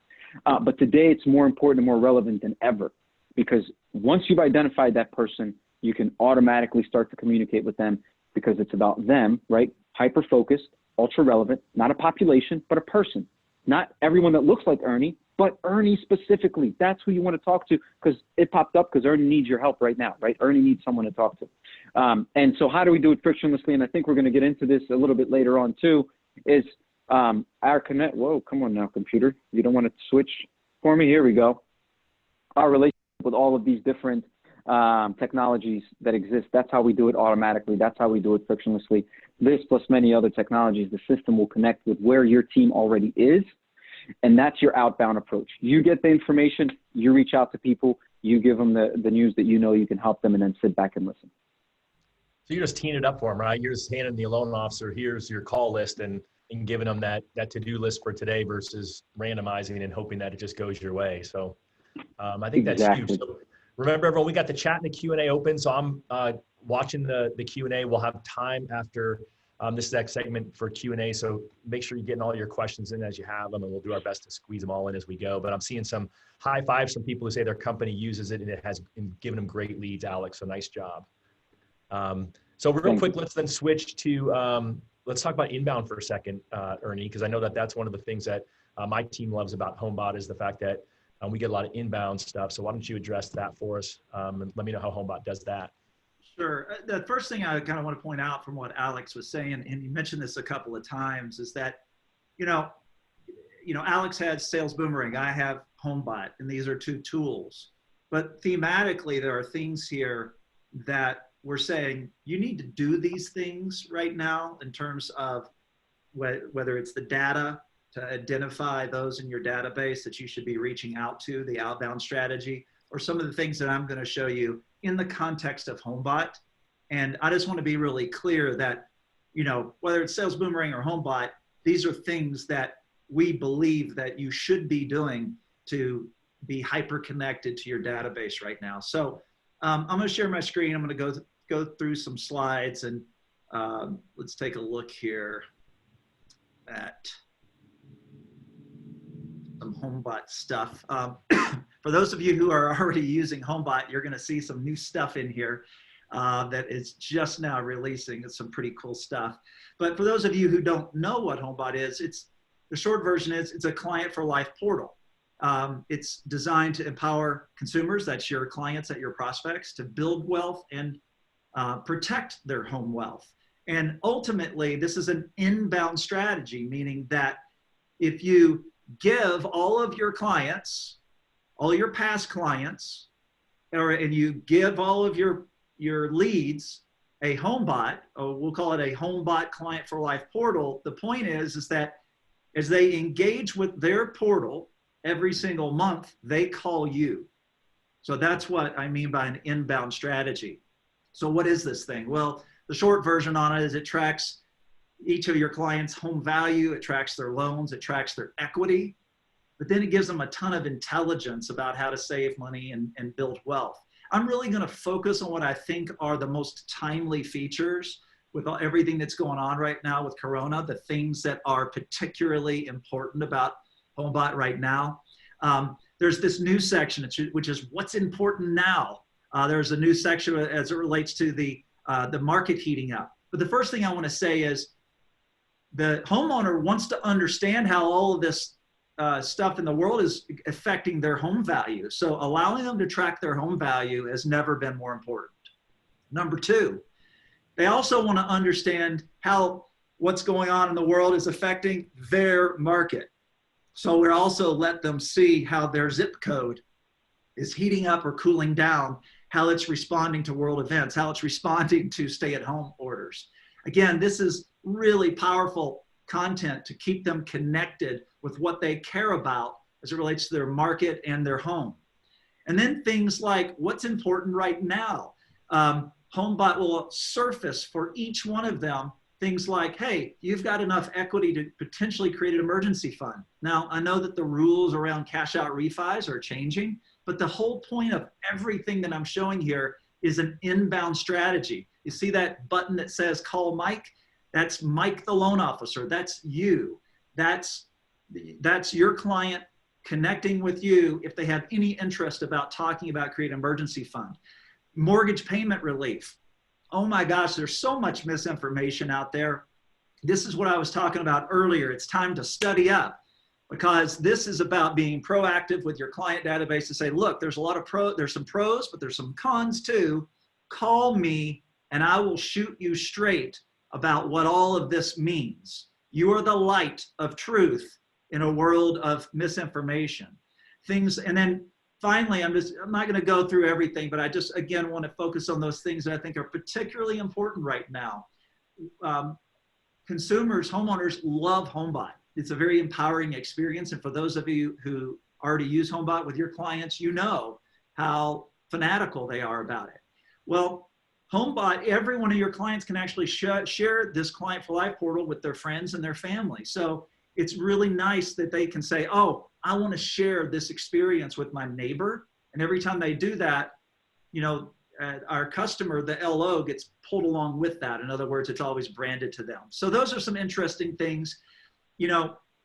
but today it's more important and more relevant than ever, because once you've identified that person, you can automatically start to communicate with them because it's about them, right? Hyper-focused, ultra-relevant, not a population, but a person. Not everyone that looks like Ernie, but Ernie specifically. That's who you want to talk to because it popped up because Ernie needs your help right now, right? Ernie needs someone to talk to. And so how do we do it frictionlessly? And I think we're going to get into this a little bit later on too, is our connect. Whoa, come on now, computer. You don't want to switch for me? Here we go. Our relationship with all of these different technologies that exist. That's how we do it automatically. That's how we do it frictionlessly. This plus many other technologies, the system will connect with where your team already is. And that's your outbound approach. You get the information, you reach out to people, you give them the news that you know you can help them, and then sit back and listen. So you're just teeing it up for them, right? You're just handing the loan officer, here's your call list, and giving them that to-do list for today versus randomizing and hoping that it just goes your way. So I think that's huge. So remember, everyone, we got the chat and the Q&A open. So I'm watching the Q&A. We'll have time after this next segment for Q&A. So make sure you're getting all your questions in as you have them, and we'll do our best to squeeze them all in as we go. But I'm seeing some high fives from people who say their company uses it and it has given them great leads, Alex. So nice job. So real quick, let's then switch to, let's talk about inbound for a second, Ernie, because I know that that's one of the things that my team loves about Homebot is the fact that We get a lot of inbound stuff. So why don't you address that for us, and let me know how Homebot does that. Sure. The first thing I kind of want to point out from what Alex was saying, and you mentioned this a couple of times, is that, you know, Alex has Sales Boomerang, I have Homebot, and these are two tools. But thematically, there are things here that we're saying you need to do these things right now in terms of whether it's the data to identify those in your database that you should be reaching out to, the outbound strategy, or some of the things that I'm going to show you in the context of Homebot. And I just want to be really clear that, whether it's Sales Boomerang or Homebot, these are things that we believe that you should be doing to be hyper connected to your database right now. So I'm going to share my screen. I'm going to go through some slides, and let's take a look here at some Homebot stuff. For those of you who are already using Homebot, you're going to see some new stuff in here that is just now releasing. It's some pretty cool stuff. But for those of you who don't know what Homebot is, the short version is it's a client for life portal. It's designed to empower consumers, that's your clients, that's your prospects, to build wealth and protect their home wealth. And ultimately, this is an inbound strategy, meaning that if you give all of your clients, all your past clients, and you give all of your leads a Homebot, or we'll call it a Homebot client for life portal, the point is that as they engage with their portal every single month, they call you. So that's what I mean by an inbound strategy. So what is this thing? Well, the short version on it is it tracks each of your clients' home value, it tracks their loans, it tracks their equity, but then it gives them a ton of intelligence about how to save money and build wealth. I'm really going to focus on what I think are the most timely features with everything that's going on right now with Corona, the things that are particularly important about Homebot right now. There's this new section, which is what's important now. There's a new section as it relates to the market heating up. But the first thing I want to say is the homeowner wants to understand how all of this stuff in the world is affecting their home value. So allowing them to track their home value has never been more important. Number two, they also want to understand how what's going on in the world is affecting their market. So we're also let them see how their zip code is heating up or cooling down, how it's responding to world events, how it's responding to stay-at-home orders. Again, this is really powerful content to keep them connected with what they care about as it relates to their market and their home. And then things like what's important right now. Homebot will surface for each one of them things like, hey, you've got enough equity to potentially create an emergency fund. Now, I know that the rules around cash out refis are changing, but the whole point of everything that I'm showing here is an inbound strategy. You see that button that says call Mike? That's Mike, the loan officer. That's you. That's your client connecting with you if they have any interest about talking about creating an emergency fund. Mortgage payment relief. Oh my gosh, there's so much misinformation out there. This is what I was talking about earlier. It's time to study up, because this is about being proactive with your client database to say, look, there's some pros, but there's some cons too. Call me and I will shoot you straight about what all of this means. You are the light of truth in a world of misinformation. And then finally, I'm not going to go through everything, but I just, again, want to focus on those things that I think are particularly important right now. Consumers, homeowners love Homebot. It's a very empowering experience. And for those of you who already use Homebot with your clients, you know how fanatical they are about it. Well, Homebot, every one of your clients can actually share this client for life portal with their friends and their family. So it's really nice that they can say, oh, I want to share this experience with my neighbor. And every time they do that, our customer, the LO, gets pulled along with that. In other words, it's always branded to them. So those are some interesting things.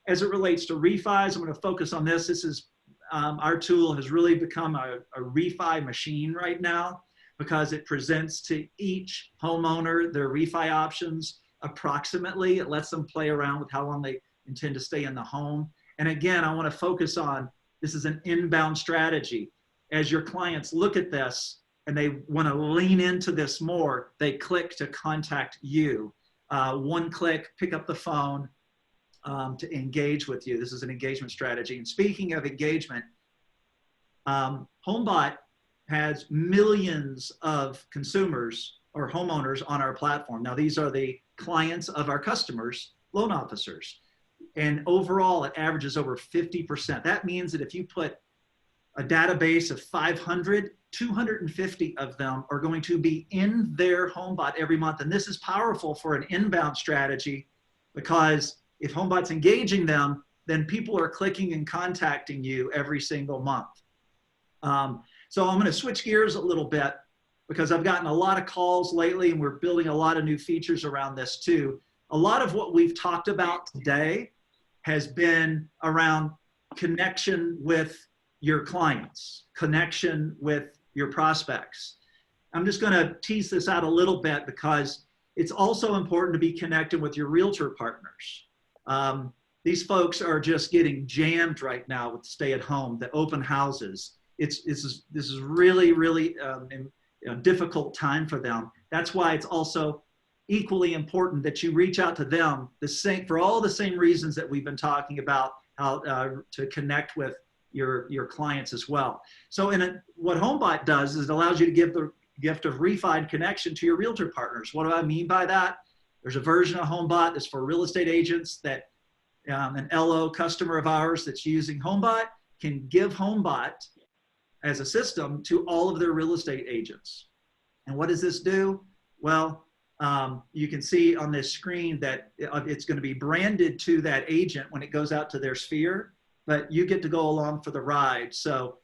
As it relates to refis, I'm going to focus on this. This is our tool has really become a refi machine right now, because it presents to each homeowner their refi options approximately. It lets them play around with how long they intend to stay in the home. And again, I want to focus on This is an inbound strategy. As your clients look at this and they want to lean into this more, they click to contact you. One click, pick up the phone to engage with you. This is an engagement strategy. And speaking of engagement, Homebot has millions of consumers or homeowners on our platform. Now, these are the clients of our customers, loan officers. And overall, it averages over 50%. That means that if you put a database of 500, 250 of them are going to be in their Homebot every month. And this is powerful for an inbound strategy, because if Homebot's engaging them, then people are clicking and contacting you every single month. So I'm going to switch gears a little bit, because I've gotten a lot of calls lately and we're building a lot of new features around this too. A lot of what we've talked about today has been around connection with your clients, connection with your prospects. I'm just going to tease this out a little bit, because it's also important to be connected with your realtor partners. These folks are just getting jammed right now with stay at home, the open houses. This is really, really difficult time for them. That's why it's also equally important that you reach out to them for all the same reasons that we've been talking about, how to connect with your clients as well. So what Homebot does is it allows you to give the gift of refined connection to your realtor partners. What do I mean by that? There's a version of Homebot that's for real estate agents that an LO customer of ours that's using Homebot can give Homebot as a system to all of their real estate agents. And what does this do? Well, you can see on this screen that it's going to be branded to that agent when it goes out to their sphere, but you get to go along for the ride. So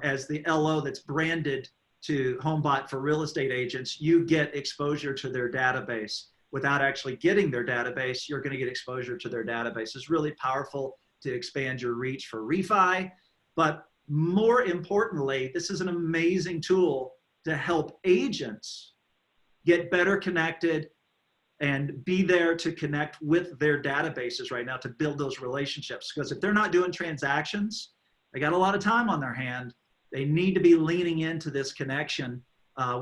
as the LO that's branded to Homebot for real estate agents, you get exposure to their database. Without actually getting their database, you're going to get exposure to their database. It's really powerful to expand your reach for refi. But more importantly, this is an amazing tool to help agents get better connected and be there to connect with their databases right now to build those relationships. Because if they're not doing transactions, they got a lot of time on their hand. They need to be leaning into this connection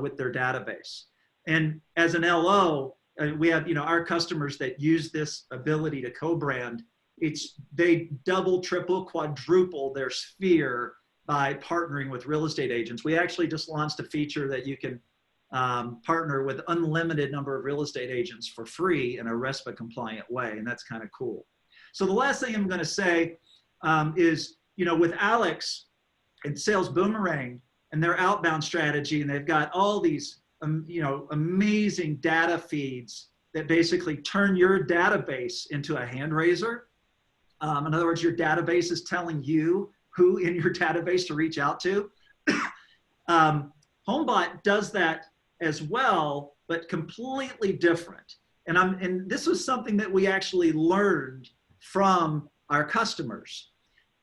with their database. And as an LO, we have our customers that use this ability to co-brand. They double, triple, quadruple their sphere by partnering with real estate agents. We actually just launched a feature that you can partner with unlimited number of real estate agents for free in a RESPA compliant way, and that's kind of cool. So the last thing I'm going to say is, with Alex and Sales Boomerang and their outbound strategy, and they've got all these amazing data feeds that basically turn your database into a hand raiser. In other words, your database is telling you who in your database to reach out to. Homebot does that as well, but completely different. And this was something that we actually learned from our customers.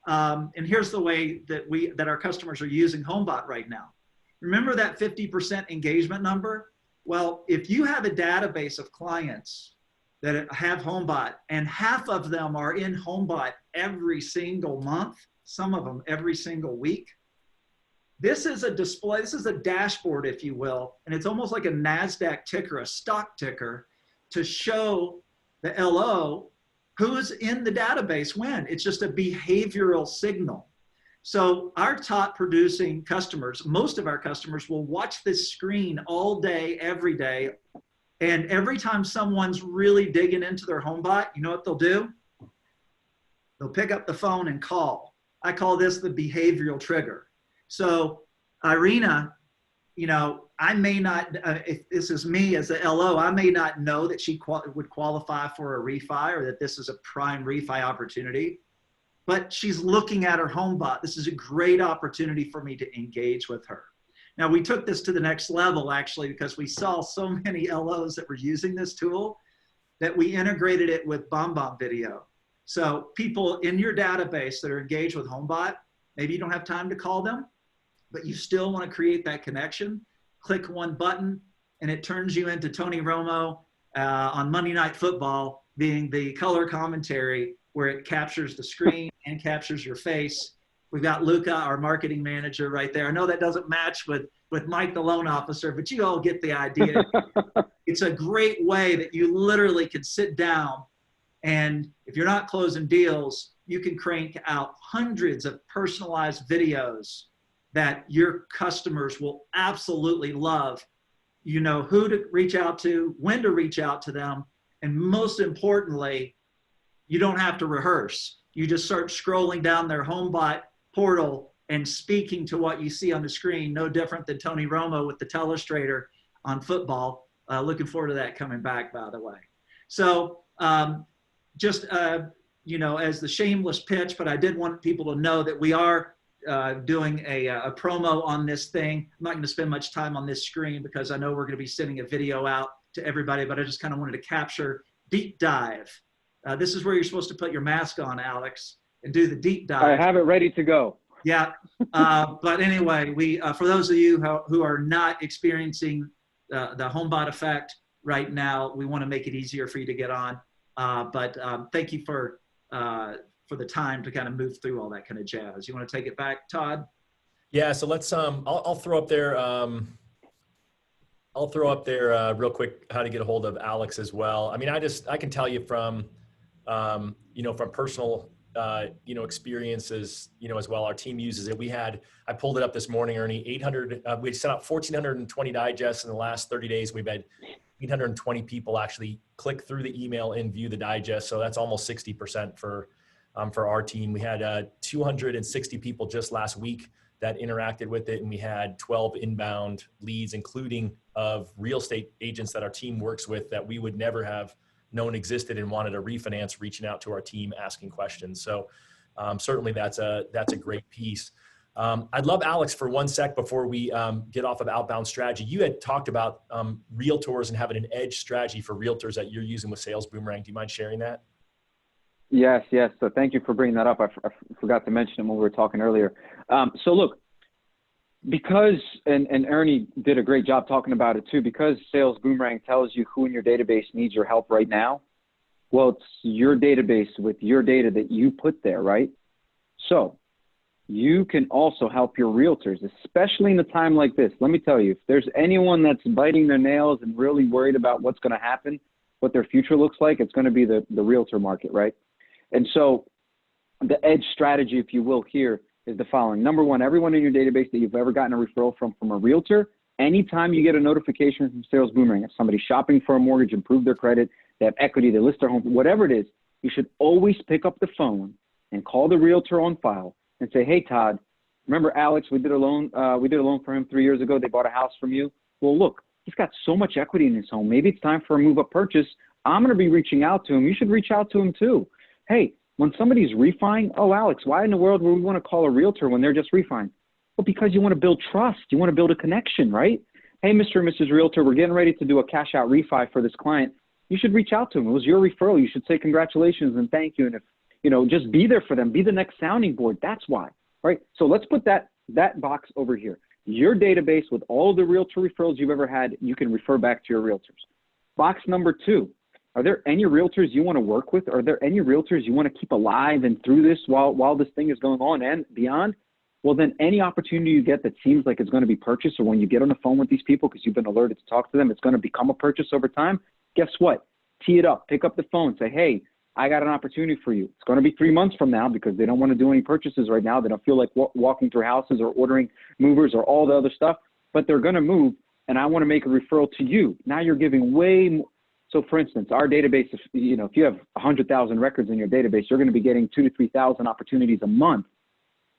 And here's the way that our customers are using Homebot right now. Remember that 50% engagement number? Well, if you have a database of clients that have Homebot and half of them are in Homebot every single month, some of them every single week, this is a display, this is a dashboard, if you will, and it's almost like a NASDAQ ticker, a stock ticker, to show the LO who's in the database when. It's just a behavioral signal. So our top producing customers, most of our customers will watch this screen all day, every day. And every time someone's really digging into their Homebot, you know what they'll do? They'll pick up the phone and call. I call this the behavioral trigger. So Irina, I may not, if this is me as a LO, I may not know that she would qualify for a refi or that this is a prime refi opportunity. But she's looking at her Homebot. This is a great opportunity for me to engage with her. Now, we took this to the next level, actually, because we saw so many LOs that were using this tool that we integrated it with BombBomb Video. So people in your database that are engaged with Homebot, maybe you don't have time to call them, but you still want to create that connection. Click one button, and it turns you into Tony Romo on Monday Night Football, being the color commentary where it captures the screen and captures your face We've got Luca, our marketing manager, right there. I know that doesn't match with Mike, the loan officer, but you all get the idea. It's a great way that you literally can sit down, and if you're not closing deals, you can crank out hundreds of personalized videos that your customers will absolutely love. You know who to reach out to, when to reach out to them, and most importantly, you don't have to rehearse. You just start scrolling down their Homebot portal and speaking to what you see on the screen, no different than Tony Romo with the telestrator on football. Looking forward to that coming back, by the way. So just, you know, as the shameless pitch, but I did want people to know that we are doing a promo on this thing. I'm not going to spend much time on this screen because I know we're going to be sending a video out to everybody, but I just kind of wanted to capture deep dive. This is where you're supposed to put your mask on, Alex, and do the deep dive. I have it ready to go. Yeah. But anyway, we for those of you who are not experiencing the Homebot effect right now, we want to make it easier for you to get on. But thank you for the time to kind of move through all that kind of jazz. You want to take it back, Todd? Yeah. So let's. I'll throw up there. I'll throw up there real quick how to get a hold of Alex as well. I mean, I can tell you from you know, from personal you know, experiences, you know, as well. Our team uses it. I pulled it up this morning, Ernie. 800. We sent out 1,420 digests in the last 30 days. We've had 820 people actually click through the email and view the digest. So that's almost 60% for our team. We had 260 people just last week that interacted with it, and we had 12 inbound leads, including of real estate agents that our team works with that we would never have known existed and wanted a refinance, reaching out to our team, asking questions. So certainly that's a great piece. I'd love, Alex, for 1 sec before we get off of Outbound Strategy. You had talked about realtors and having an edge strategy for realtors that you're using with Sales Boomerang. Do you mind sharing that? Yes. So thank you for bringing that up. I forgot to mention it when we were talking earlier. So look, because, and Ernie did a great job talking about it too, because Sales Boomerang tells you who in your database needs your help right now. Well, it's your database with your data that you put there, right? So you can also help your realtors, especially in a time like this. Let me tell you, if there's anyone that's biting their nails and really worried about what's going to happen, what their future looks like, it's going to be the realtor market, right? And so the edge strategy, if you will, here is the following. Number one, everyone in your database that you've ever gotten a referral from a realtor, anytime you get a notification from Sales Boomerang, if somebody's shopping for a mortgage, improve their credit, they have equity, they list their home, whatever it is, you should always pick up the phone and call the realtor on file and say, hey, Todd, remember Alex, we did a loan for him 3 years ago. They bought a house from you. Well, look, he's got so much equity in his home. Maybe it's time for a move-up purchase. I'm going to be reaching out to him. You should reach out to him too. Hey, when somebody's refining, oh, Alex, why in the world would we want to call a realtor when they're just refining? Well, because you want to build trust. You want to build a connection, right? Hey, Mr. and Mrs. Realtor, we're getting ready to do a cash out refi for this client. You should reach out to him. It was your referral. You should say congratulations and thank you. And if, you know, just be there for them. Be the next sounding board. That's why, right? So let's put that box over here. Your database with all the realtor referrals you've ever had, you can refer back to your realtors. Box number 2. Are there any realtors you want to work with? Are there any realtors you want to keep alive and through this while this thing is going on and beyond? Well, then any opportunity you get that seems like it's going to be purchased, or when you get on the phone with these people because you've been alerted to talk to them, it's going to become a purchase over time. Guess what? Tee it up. Pick up the phone. Say, hey, I got an opportunity for you. It's going to be 3 months from now because they don't want to do any purchases right now. They don't feel like walking through houses or ordering movers or all the other stuff, but they're going to move, and I want to make a referral to you. Now you're giving way more. So for instance, our database, if you have 100,000 records in your database, you're going to be getting 2,000 to 3,000 opportunities a month.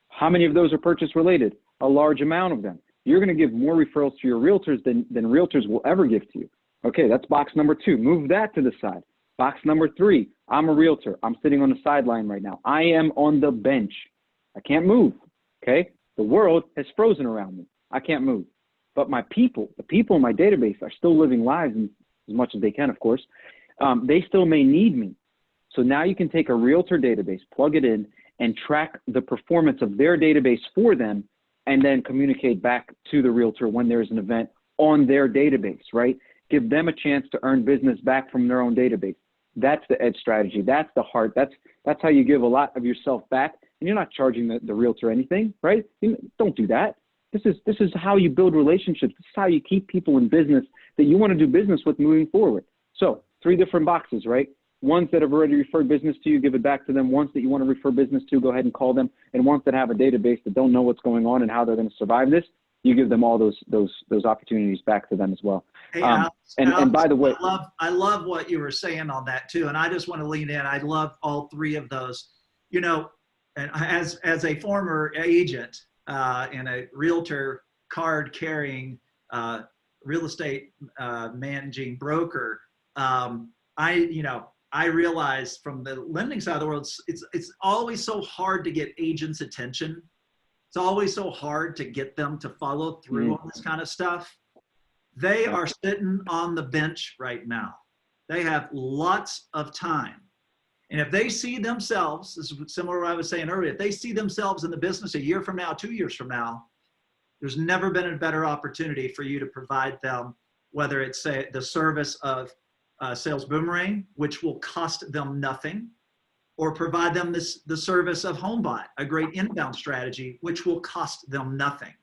How many of those are purchase related? A large amount of them. You're going to give more referrals to your realtors than realtors will ever give to you. Okay, that's box number 2. Move that to the side. Box number 3, I'm a realtor. I'm sitting on the sideline right now. I am on the bench. I can't move, okay? The world has frozen around me. I can't move. But my people, the people in my database are still living lives as much as they can, of course. They still may need me. So now you can take a realtor database, plug it in, and track the performance of their database for them, and then communicate back to the realtor when there's an event on their database, right? Give them a chance to earn business back from their own database. That's the edge strategy. That's the heart. That's how you give a lot of yourself back and you're not charging the realtor anything, right? Don't do that. This is how you build relationships. This is how you keep people in business that you want to do business with moving forward. So 3 different boxes, right? Ones that have already referred business to you, give it back to them. Ones that you want to refer business to, go ahead and call them. And ones that have a database that don't know what's going on and how they're going to survive this, you give them all those opportunities back to them as well. Hey, Alex, and by the way, I love what you were saying on that too. And I just want to lean in. I love all 3 of those. You know, and as a former agent and a realtor card carrying real estate managing broker, I realized from the lending side of the world, it's always so hard to get agents' attention. It's always so hard to get them to follow through on this kind of stuff. They are sitting on the bench right now. They have lots of time. And if they see themselves, this is similar to what I was saying earlier, if they see themselves in the business a year from now, 2 years from now, there's never been a better opportunity for you to provide them, whether it's the service of Sales Boomerang, which will cost them nothing, or provide them the service of Homebot, a great inbound strategy, which will cost them nothing.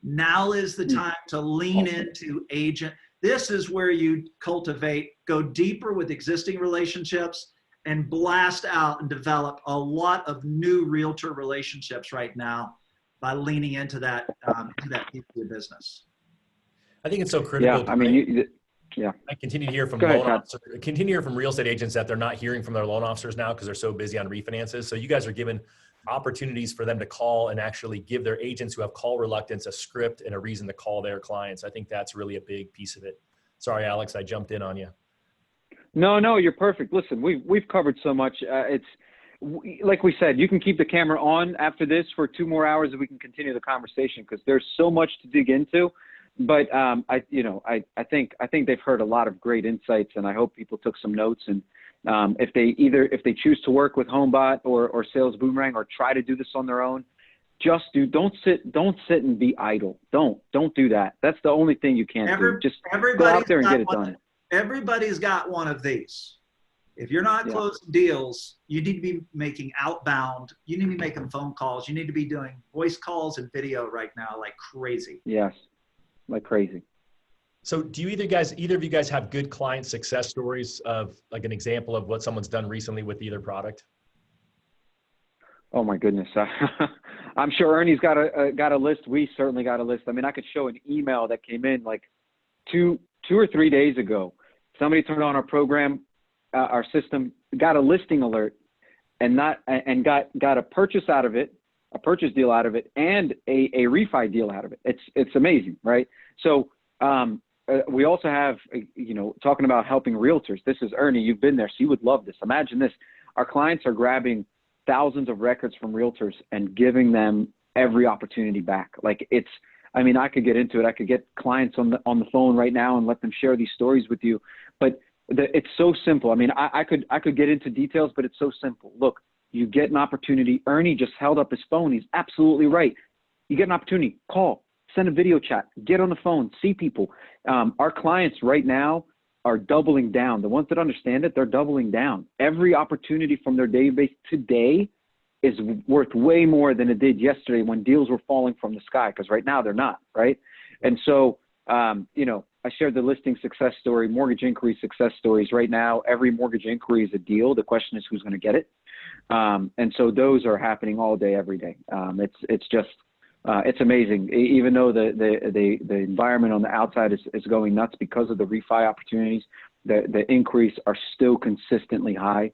Now is the time to lean into agent. This is where you cultivate, go deeper with existing relationships, and blast out and develop a lot of new realtor relationships right now by leaning into that piece of your business. I think it's so critical. Yeah, I mean, I continue to hear from continue to hear from real estate agents that they're not hearing from their loan officers now because they're so busy on refinances. So you guys are giving opportunities for them to call and actually give their agents who have call reluctance a script and a reason to call their clients. I think that's really a big piece of it. Sorry, Alex, I jumped in on you. No, you're perfect. Listen, we've covered so much. Like we said, you can keep the camera on after this for 2 more hours and we can continue the conversation because there's so much to dig into. But I think they've heard a lot of great insights, and I hope people took some notes. And if they choose to work with Homebot or Sales Boomerang or try to do this on their own, just don't sit and be idle. Don't do that. That's the only thing you can't do. Just go out there and get it done. Everybody's got one of these. If you're not closing deals, you need to be making outbound. You need to be making phone calls. You need to be doing voice calls and video right now like crazy. Yes. Like crazy. So do either of you guys have good client success stories of like an example of what someone's done recently with either product? Oh my goodness. I'm sure Ernie's got a list. We certainly got a list. I mean, I could show an email that came in like two or 3 days ago. Somebody turned on our program, our system, got a listing alert and got a purchase out of it, a purchase deal out of it, and a refi deal out of it. It's amazing, right? So we also have, talking about helping realtors. This is Ernie. You've been there, so you would love this. Imagine this: our clients are grabbing thousands of records from realtors and giving them every opportunity back. Like I could get into it. I could get clients on the phone right now and let them share these stories with you. But it's so simple. I mean, I could get into details, but it's so simple. Look. You get an opportunity. Ernie just held up his phone. He's absolutely right. You get an opportunity, call, send a video chat, get on the phone, see people. Our clients right now are doubling down. The ones that understand it, they're doubling down. Every opportunity from their database today is worth way more than it did yesterday when deals were falling from the sky, because right now they're not, right? And so, I shared the listing success story, mortgage inquiry success stories. Right now, every mortgage inquiry is a deal. The question is who's going to get it. And so those are happening all day, every day. It's amazing. Even though the environment on the outside is going nuts because of the refi opportunities, the inquiries are still consistently high.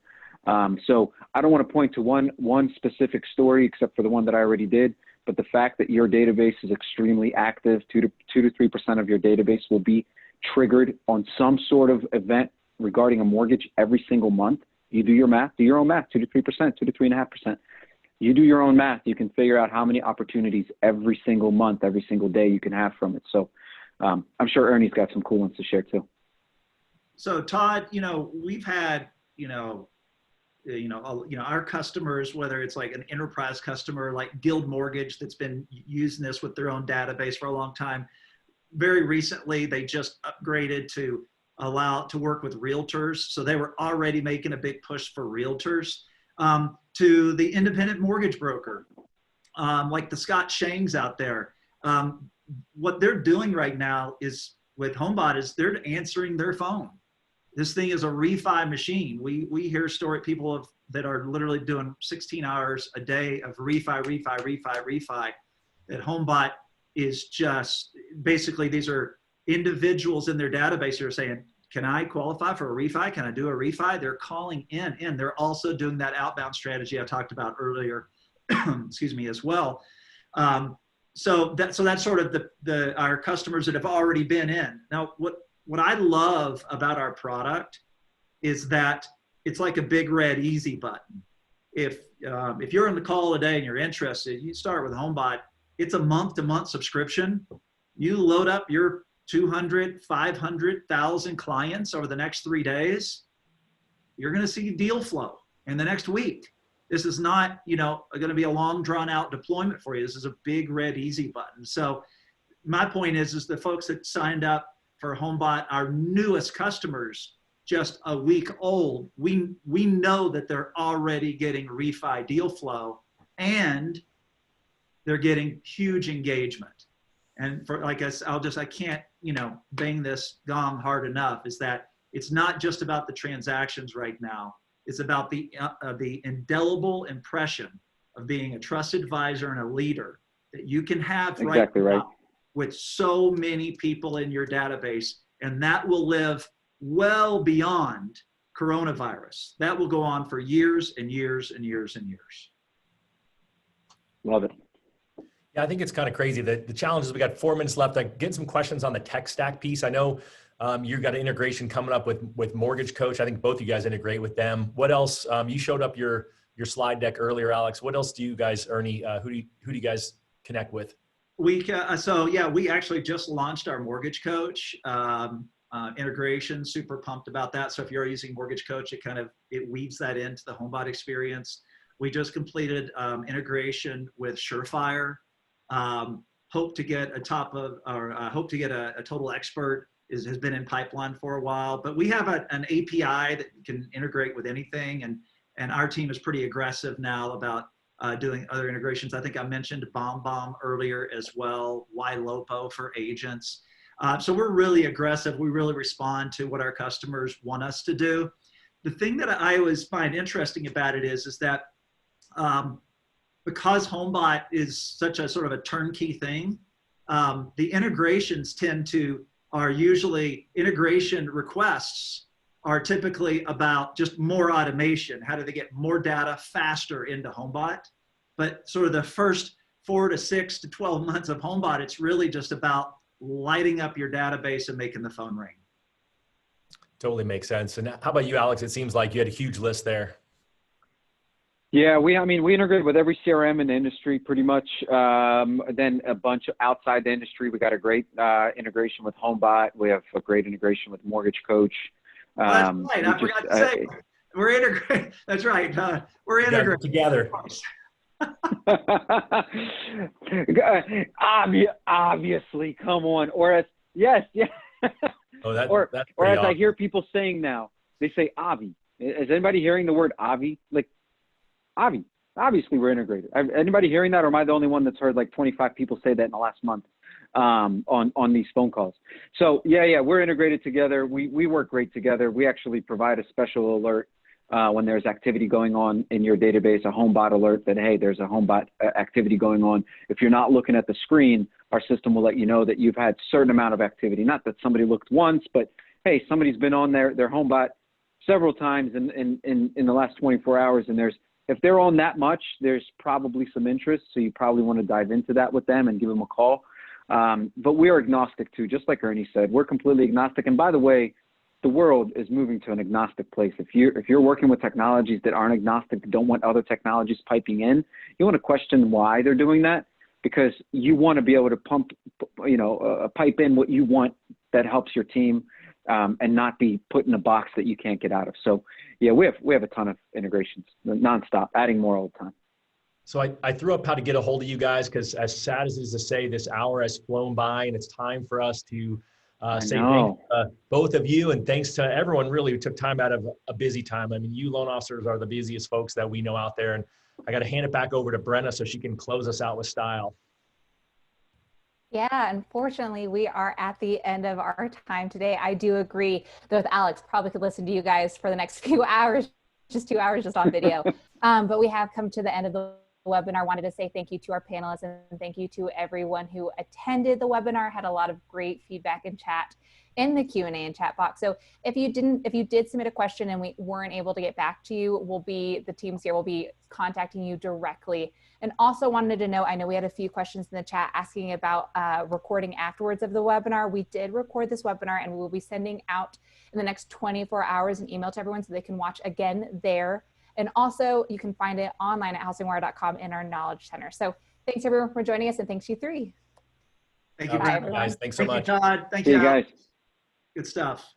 So I don't want to point to one specific story except for the one that I already did. But the fact that your database is extremely active, 2 to 3% of your database will be triggered on some sort of event regarding a mortgage every single month. You do your math, do your own math, 2 to 3%, 2 to 3.5%. You do your own math, you can figure out how many opportunities every single month, every single day you can have from it. So I'm sure Ernie's got some cool ones to share too. So Todd, we've had, our customers, whether it's like an enterprise customer like Guild Mortgage that's been using this with their own database for a long time. Very recently, they just upgraded to allow to work with realtors. So they were already making a big push for realtors. to the independent mortgage broker, like the Scott Shangs out there. What they're doing right now is with Homebot is they're answering their phone. This thing is a refi machine. We hear people that are literally doing 16 hours a day of refi. That Homebot is just basically, these are individuals in their database who are saying, can I qualify for a refi? Can I do a refi? They're calling in. They're also doing that outbound strategy I talked about earlier, excuse me, as well. So that's sort of our customers that have already been in. Now, what I love about our product is that it's like a big red easy button. If you're on the call today and you're interested, you start with Homebot. It's a month-to-month subscription. You load up your 200, 500,000 clients over the next 3 days. You're going to see deal flow in the next week. This is not, going to be a long drawn out deployment for you. This is a big red easy button. So my point is the folks that signed up for Homebot, our newest customers, just a week old, we know that they're already getting refi deal flow and they're getting huge engagement. And for like I can't, bang this gong hard enough, is that it's not just about the transactions right now. It's about the indelible impression of being a trusted advisor and a leader that you can have exactly right now with so many people in your database. And that will live well beyond coronavirus. That will go on for years and years and years and years. Love it. Yeah, I think it's kind of crazy. The challenge is we got 4 minutes left. I get some questions on the tech stack piece. I know you've got an integration coming up with Mortgage Coach. I think both you guys integrate with them. What else? You showed up your slide deck earlier, Alex. What else do you guys, Ernie? Who do you guys connect with? We actually just launched our Mortgage Coach integration. Super pumped about that. So if you're using Mortgage Coach, it weaves that into the Homebot experience. We just completed integration with Surefire. Hope to get a total expert has been in pipeline for a while, but we have an API that can integrate with anything. And our team is pretty aggressive now about doing other integrations. I think I mentioned BombBomb earlier as well, YLOPO for agents. So we're really aggressive. We really respond to what our customers want us to do. The thing that I always find interesting about it is that because Homebot is such a sort of a turnkey thing, the integrations are usually integration requests are typically about just more automation. How do they get more data faster into Homebot? But sort of the first 4 to 6 to 12 months of Homebot, it's really just about lighting up your database and making the phone ring. Totally makes sense. And how about you, Alex? It seems like you had a huge list there. Yeah, we integrate with every CRM in the industry pretty much. Then a bunch of outside the industry. We got a great integration with Homebot. We have a great integration with Mortgage Coach. That's right. I forgot to say, we're integrated. That's right. We're integrated together. Obviously, come on. Yes. Oh, that's or as awesome. I hear people saying now, they say Avi. Is anybody hearing the word Avi? Like Avi. Obviously, we're integrated. Anybody hearing that, or am I the only one that's heard like 25 people say that in the last month on these phone calls? So yeah, we're integrated together. We work great together. We actually provide a special alert when there's activity going on in your database, a Homebot alert that, hey, there's a Homebot activity going on. If you're not looking at the screen, our system will let you know that you've had a certain amount of activity. Not that somebody looked once, but hey, somebody's been on their Homebot several times in the last 24 hours, and if they're on that much, there's probably some interest. So you probably want to dive into that with them and give them a call. But we are agnostic too, just like Ernie said. We're completely agnostic. And by the way, the world is moving to an agnostic place. If you're working with technologies that aren't agnostic, that don't want other technologies piping in, you want to question why they're doing that, because you want to be able to pipe in what you want that helps your team. And not be put in a box that you can't get out of. So yeah, we have a ton of integrations, nonstop, adding more all the time. So I threw up how to get a hold of you guys, because as sad as it is to say, this hour has flown by and it's time for us to say thanks to both of you, and thanks to everyone really who took time out of a busy time. I mean, you loan officers are the busiest folks that we know out there, and I got to hand it back over to Brenna so she can close us out with style. Yeah, unfortunately, we are at the end of our time today. I do agree, though, with Alex. Probably could listen to you guys for the next few hours, just 2 hours just on video. But we have come to the end of the webinar. Wanted to say thank you to our panelists and thank you to everyone who attended the webinar. Had a lot of great feedback and chat in the Q&A and chat box. So if you did submit a question and we weren't able to get back to you, the teams here will be contacting you directly. And also wanted to know, I know we had a few questions in the chat asking about recording afterwards of the webinar. We did record this webinar and we will be sending out in the next 24 hours an email to everyone so they can watch again there. And also you can find it online at housingwire.com in our Knowledge Center. So thanks everyone for joining us, and thanks you three. Thank you, guys. Thanks so much. Thank you, Todd. Thank See you, you guys. Good stuff.